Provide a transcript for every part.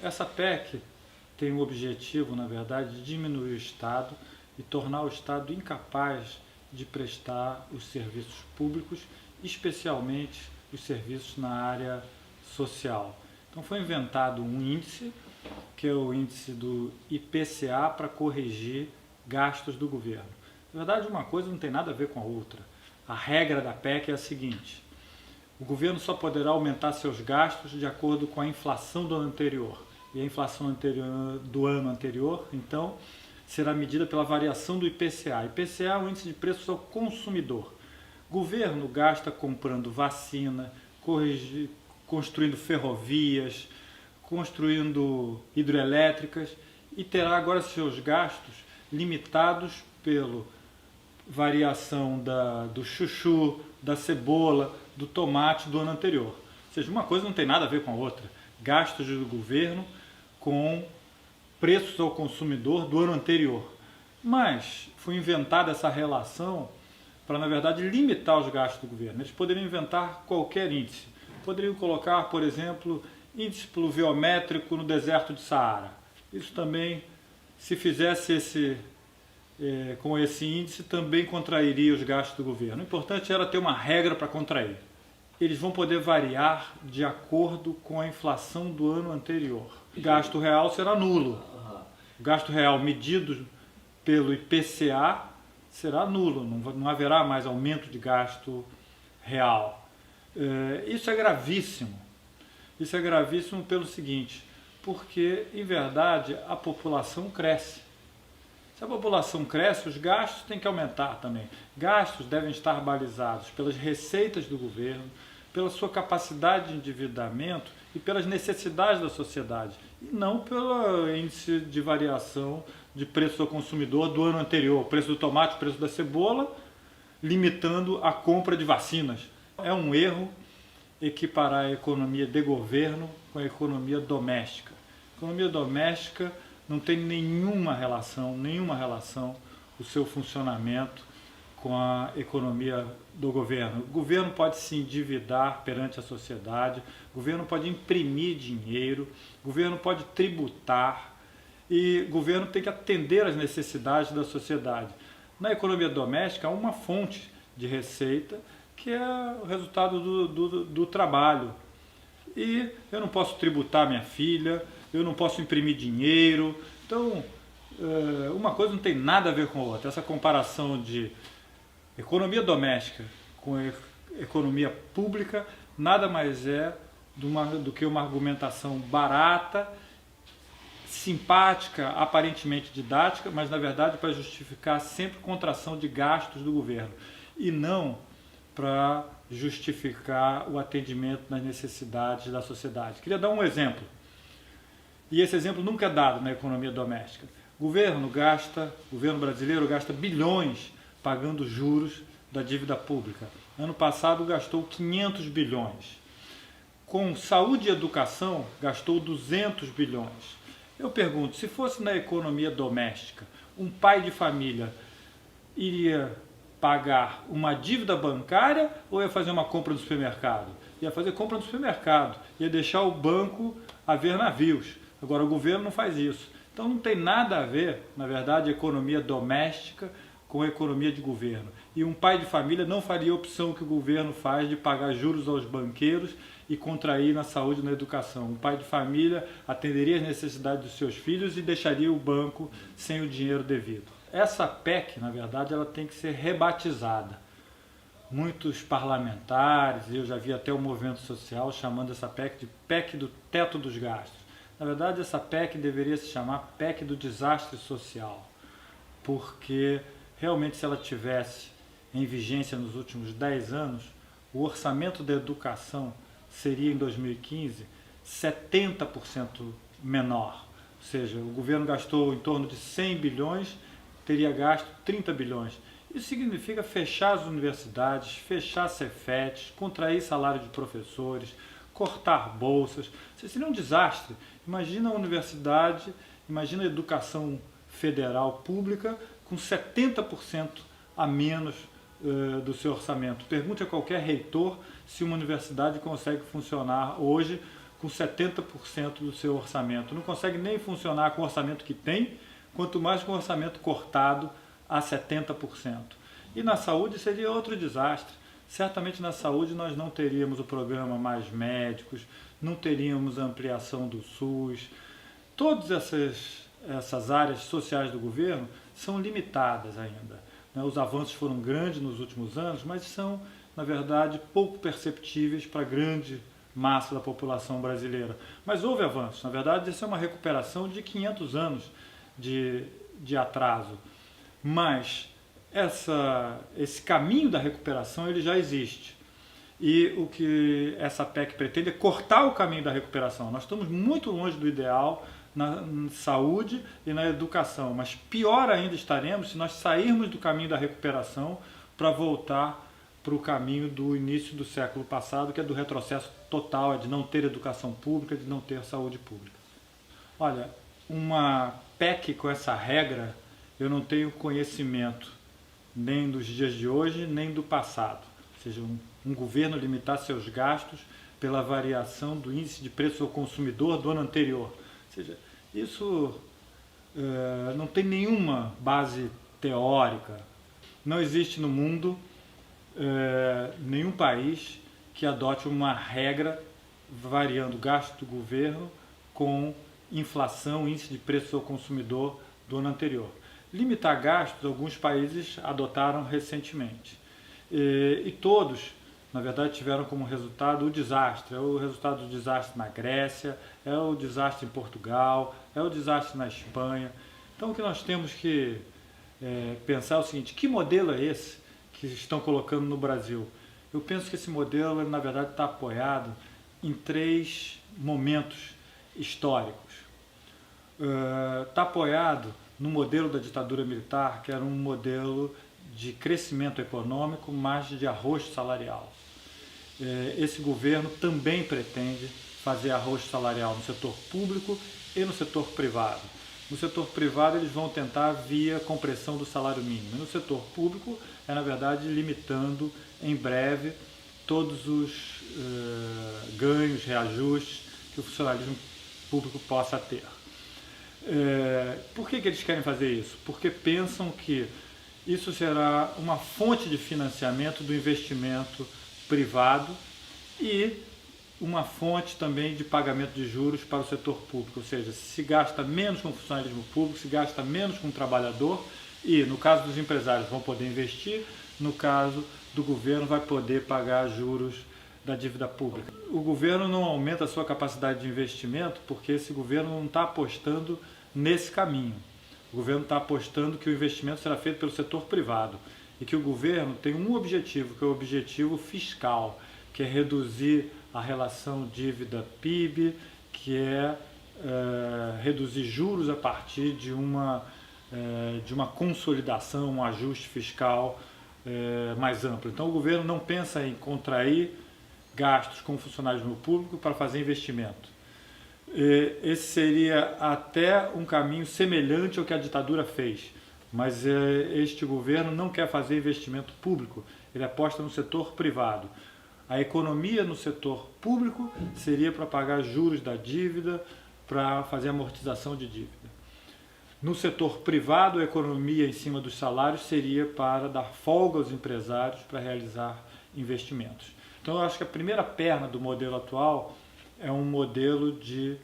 Essa PEC tem o objetivo, na verdade, de diminuir o Estado e tornar o Estado incapaz de prestar os serviços públicos, especialmente os serviços na área social. Então foi inventado um índice, que é o índice do IPCA, para corrigir gastos do governo. Na verdade, uma coisa não tem nada a ver com a outra. A regra da PEC é a seguinte: o governo só poderá aumentar seus gastos de acordo com a inflação do ano anterior. E a inflação do ano anterior, então, será medida pela variação do IPCA. IPCA é o índice de preços ao consumidor. O governo gasta comprando vacina, construindo ferrovias, construindo hidrelétricas e terá agora seus gastos limitados pela variação do chuchu, da cebola, do tomate do ano anterior. Ou seja, uma coisa não tem nada a ver com a outra. Gastos do governo com preços ao consumidor do ano anterior. Mas foi inventada essa relação para, na verdade, limitar os gastos do governo. Eles poderiam inventar qualquer índice. Poderiam colocar, por exemplo, índice pluviométrico no deserto de Saara. Isso também, se fizesse com esse índice, também contrairia os gastos do governo. O importante era ter uma regra para contrair. Eles vão poder variar de acordo com a inflação do ano anterior. O gasto real será nulo. O gasto real medido pelo IPCA será nulo, não haverá mais aumento de gasto real. Isso é gravíssimo. Isso é gravíssimo pelo seguinte: porque, em verdade, a população cresce. Se a população cresce, os gastos têm que aumentar também. Gastos devem estar balizados pelas receitas do governo, pela sua capacidade de endividamento e pelas necessidades da sociedade, e não pelo índice de variação de preço ao consumidor do ano anterior, o preço do tomate, o preço da cebola, limitando a compra de vacinas. É um erro equiparar a economia de governo com a economia doméstica. A economia doméstica não tem nenhuma relação o seu funcionamento com a economia do governo. O governo pode se endividar perante a sociedade, o governo pode imprimir dinheiro, o governo pode tributar e o governo tem que atender às necessidades da sociedade. Na economia doméstica há uma fonte de receita que é o resultado do trabalho. E eu não posso tributar minha filha, eu não posso imprimir dinheiro. Então, uma coisa não tem nada a ver com a outra. Essa comparação de economia doméstica com economia pública nada mais é do que uma argumentação barata, simpática, aparentemente didática, mas na verdade para justificar sempre contração de gastos do governo e não para justificar o atendimento nas necessidades da sociedade. Queria dar um exemplo, e esse exemplo nunca é dado na economia doméstica. O governo brasileiro gasta bilhões pagando juros da dívida pública. Ano passado gastou 500 bilhões. Com saúde e educação, gastou 200 bilhões. Eu pergunto, se fosse na economia doméstica, um pai de família iria pagar uma dívida bancária ou ia fazer uma compra no supermercado? Ia fazer compra no supermercado, ia deixar o banco a ver navios. Agora o governo não faz isso. Então não tem nada a ver, na verdade, a economia doméstica com a economia de governo. E um pai de família não faria a opção que o governo faz de pagar juros aos banqueiros e contrair na saúde e na educação. Um pai de família atenderia às necessidades dos seus filhos e deixaria o banco sem o dinheiro devido. Essa PEC, na verdade, ela tem que ser rebatizada. Muitos parlamentares, eu já vi até o movimento social chamando essa PEC de PEC do teto dos gastos. Na verdade, essa PEC deveria se chamar PEC do desastre social, porque realmente, se ela tivesse em vigência nos últimos 10 anos, o orçamento da educação seria, em 2015, 70% menor. Ou seja, o governo gastou em torno de 100 bilhões, teria gasto 30 bilhões. Isso significa fechar as universidades, fechar Cefetes, contrair salário de professores, cortar bolsas. Isso seria um desastre. Imagina a universidade, imagina a educação federal pública com 70% a menos do seu orçamento. Pergunte a qualquer reitor se uma universidade consegue funcionar hoje com 70% do seu orçamento. Não consegue nem funcionar com o orçamento que tem, quanto mais com o orçamento cortado a 70%. E na saúde seria outro desastre. Certamente na saúde nós não teríamos o programa Mais Médicos, não teríamos a ampliação do SUS. Todas essas áreas sociais do governo são limitadas ainda. Os avanços foram grandes nos últimos anos, mas são, na verdade, pouco perceptíveis para a grande massa da população brasileira. Mas houve avanços. Na verdade, isso é uma recuperação de 500 anos de atraso. Mas esse caminho da recuperação ele já existe. E o que essa PEC pretende é cortar o caminho da recuperação. Nós estamos muito longe do ideal na saúde e na educação, mas pior ainda estaremos se nós sairmos do caminho da recuperação para voltar para o caminho do início do século passado, que é do retrocesso total, é de não ter educação pública, de não ter saúde pública. Olha, uma PEC com essa regra, eu não tenho conhecimento nem dos dias de hoje, nem do passado. Ou seja, um governo limitar seus gastos pela variação do índice de preço ao consumidor do ano anterior. Ou seja, isso não tem nenhuma base teórica. Não existe no mundo nenhum país que adote uma regra variando o gasto do governo com inflação, índice de preço ao consumidor do ano anterior. Limitar gastos, alguns países adotaram recentemente. E todos, na verdade, tiveram como resultado o desastre. É o resultado do desastre na Grécia, é o desastre em Portugal, é o desastre na Espanha. Então, o que nós temos que pensar é o seguinte: que modelo é esse que estão colocando no Brasil? Eu penso que esse modelo, na verdade, está apoiado em 3 momentos históricos. Está apoiado no modelo da ditadura militar, que era um modelo de crescimento econômico, mas de arrocho salarial. Esse governo também pretende fazer arrocho salarial no setor público e no setor privado. No setor privado eles vão tentar via compressão do salário mínimo. No setor público na verdade, limitando em breve todos os ganhos, reajustes que o funcionalismo público possa ter. Por que eles querem fazer isso? Porque pensam que isso será uma fonte de financiamento do investimento privado e uma fonte também de pagamento de juros para o setor público, ou seja, se gasta menos com o funcionalismo público, se gasta menos com o trabalhador e, no caso dos empresários, vão poder investir, no caso do governo, vai poder pagar juros da dívida pública. O governo não aumenta a sua capacidade de investimento porque esse governo não está apostando nesse caminho. O governo está apostando que o investimento será feito pelo setor privado e que o governo tem um objetivo, que é o objetivo fiscal, que é reduzir a relação dívida-PIB, que é reduzir juros a partir de uma consolidação, um ajuste fiscal mais amplo. Então o governo não pensa em contrair gastos com funcionalismo público para fazer investimento. Esse seria até um caminho semelhante ao que a ditadura fez, mas este governo não quer fazer investimento público, ele aposta no setor privado. A economia no setor público seria para pagar juros da dívida, para fazer amortização de dívida. No setor privado, a economia em cima dos salários seria para dar folga aos empresários para realizar investimentos. Então, eu acho que a primeira perna do modelo atual é um modelo de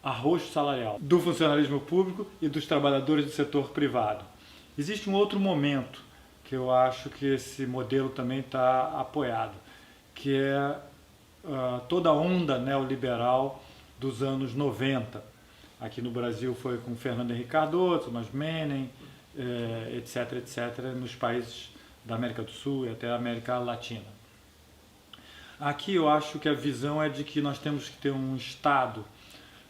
arrocho salarial do funcionalismo público e dos trabalhadores do setor privado. Existe um outro momento que eu acho que esse modelo também está apoiado, que é toda a onda neoliberal dos anos 90. Aqui no Brasil foi com Fernando Henrique Cardoso, mas Menem, etc., etc., nos países da América do Sul e até a América Latina. Aqui eu acho que a visão é de que nós temos que ter um Estado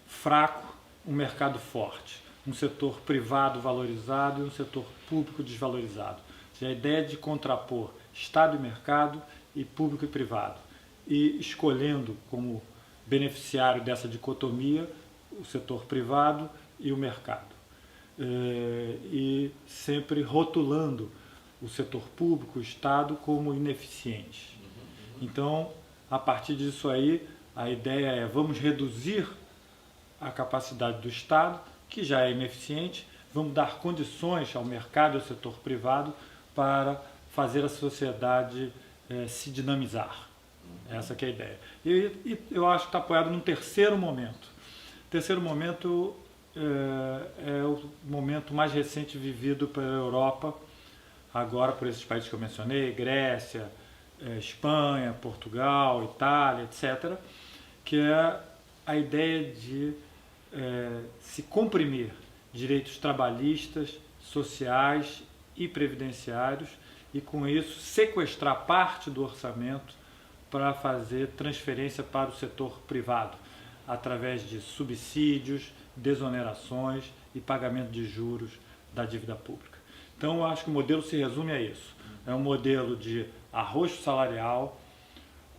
fraco, um mercado forte, um setor privado valorizado e um setor público desvalorizado. Ou seja, a ideia de contrapor Estado e mercado e público e privado, e escolhendo como beneficiário dessa dicotomia o setor privado e o mercado. E sempre rotulando o setor público, o Estado, como ineficiente. Então, a partir disso aí, A ideia é: vamos reduzir a capacidade do Estado, que já é ineficiente, vamos dar condições ao mercado e ao setor privado para fazer a sociedade se dinamizar. Essa que é a ideia. E eu acho que está apoiado num terceiro momento. O terceiro momento é o momento mais recente vivido pela Europa, agora por esses países que eu mencionei, Grécia, Espanha, Portugal, Itália, etc., que é a ideia de se comprimir direitos trabalhistas, sociais e previdenciários e, com isso, sequestrar parte do orçamento para fazer transferência para o setor privado, através de subsídios, desonerações e pagamento de juros da dívida pública. Então, eu acho que o modelo se resume a isso. É um modelo de arrocho salarial,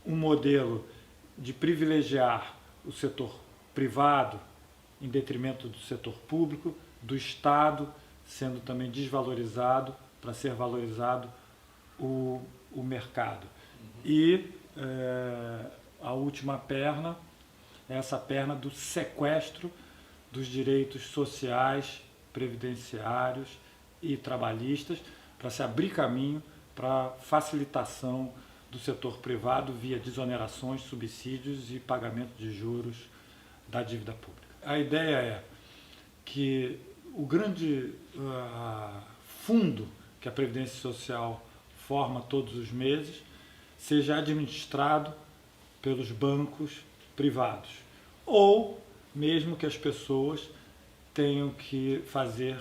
um modelo de privilegiar o setor privado em detrimento do setor público, do Estado sendo também desvalorizado para ser valorizado o mercado. E a última perna é essa perna do sequestro dos direitos sociais, previdenciários e trabalhistas para se abrir caminho para facilitação do setor privado via desonerações, subsídios e pagamento de juros da dívida pública. A ideia é que o grande fundo que a Previdência Social forma todos os meses seja administrado pelos bancos privados, ou mesmo que as pessoas tenham que fazer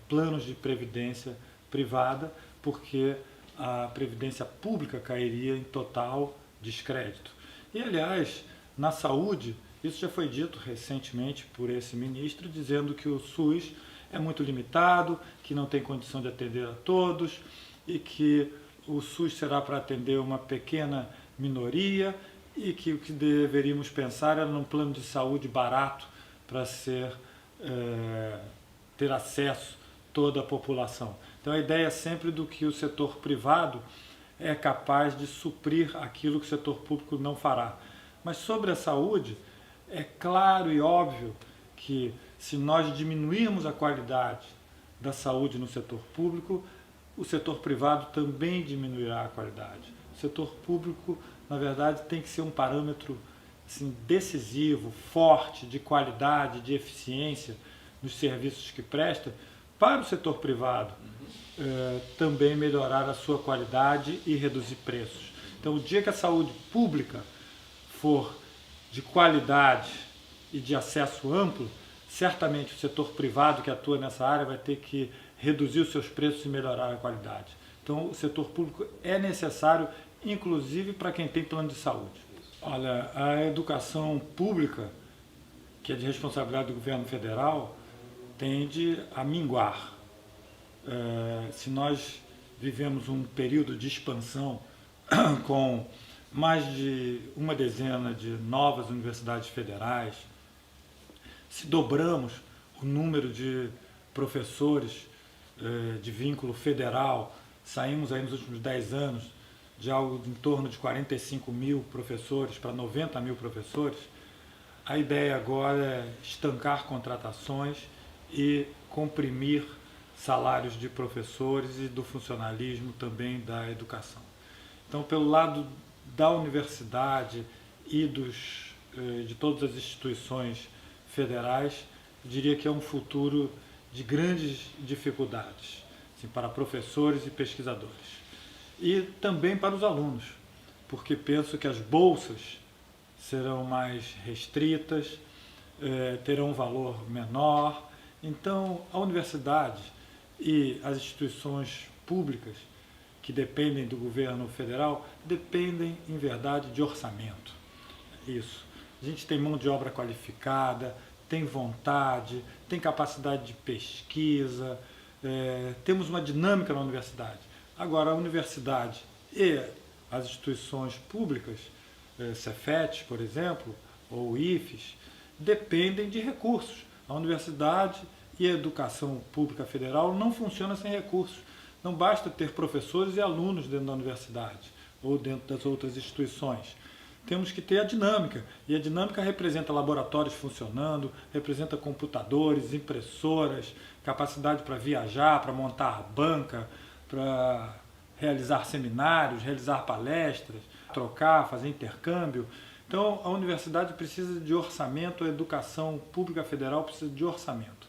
planos de previdência privada, porque a previdência pública cairia em total descrédito. E, aliás, na saúde, isso já foi dito recentemente por esse ministro, dizendo que o SUS é muito limitado, que não tem condição de atender a todos e que o SUS será para atender uma pequena minoria e que o que deveríamos pensar era num plano de saúde barato para ter acesso toda a população. Então a ideia é sempre do que o setor privado é capaz de suprir aquilo que o setor público não fará. Mas sobre a saúde, é claro e óbvio que se nós diminuirmos a qualidade da saúde no setor público, o setor privado também diminuirá a qualidade. O setor público, na verdade, tem que ser um parâmetro assim, decisivo, forte, de qualidade, de eficiência nos serviços que presta, para o setor privado também melhorar a sua qualidade e reduzir preços. Então, o dia que a saúde pública for de qualidade e de acesso amplo, certamente o setor privado que atua nessa área vai ter que reduzir os seus preços e melhorar a qualidade. Então, o setor público é necessário, inclusive para quem tem plano de saúde. Olha, a educação pública, que é de responsabilidade do governo federal, tende a minguar. Se nós vivemos um período de expansão com mais de uma dezena de novas universidades federais, se dobramos o número de professores de vínculo federal, saímos aí nos últimos 10 anos de algo em torno de 45 mil professores para 90 mil professores, a ideia agora é estancar contratações e comprimir salários de professores e do funcionalismo também da educação. Então, pelo lado da universidade e de todas as instituições federais, eu diria que é um futuro de grandes dificuldades assim, para professores e pesquisadores. E também para os alunos, porque penso que as bolsas serão mais restritas, terão um valor menor. Então, a universidade e as instituições públicas que dependem do governo federal dependem, em verdade, de orçamento. Isso. A gente tem mão de obra qualificada, tem vontade, tem capacidade de pesquisa, temos uma dinâmica na universidade. Agora, a universidade e as instituições públicas, Cefet, por exemplo, ou IFES, dependem de recursos. A universidade e a educação pública federal não funcionam sem recursos. Não basta ter professores e alunos dentro da universidade ou dentro das outras instituições. temos que ter a dinâmica. E a dinâmica representa laboratórios funcionando, representa computadores, impressoras, capacidade para viajar, para montar banca, para realizar seminários, realizar palestras, trocar, fazer intercâmbio. Então, a universidade precisa de orçamento, a educação pública federal precisa de orçamento.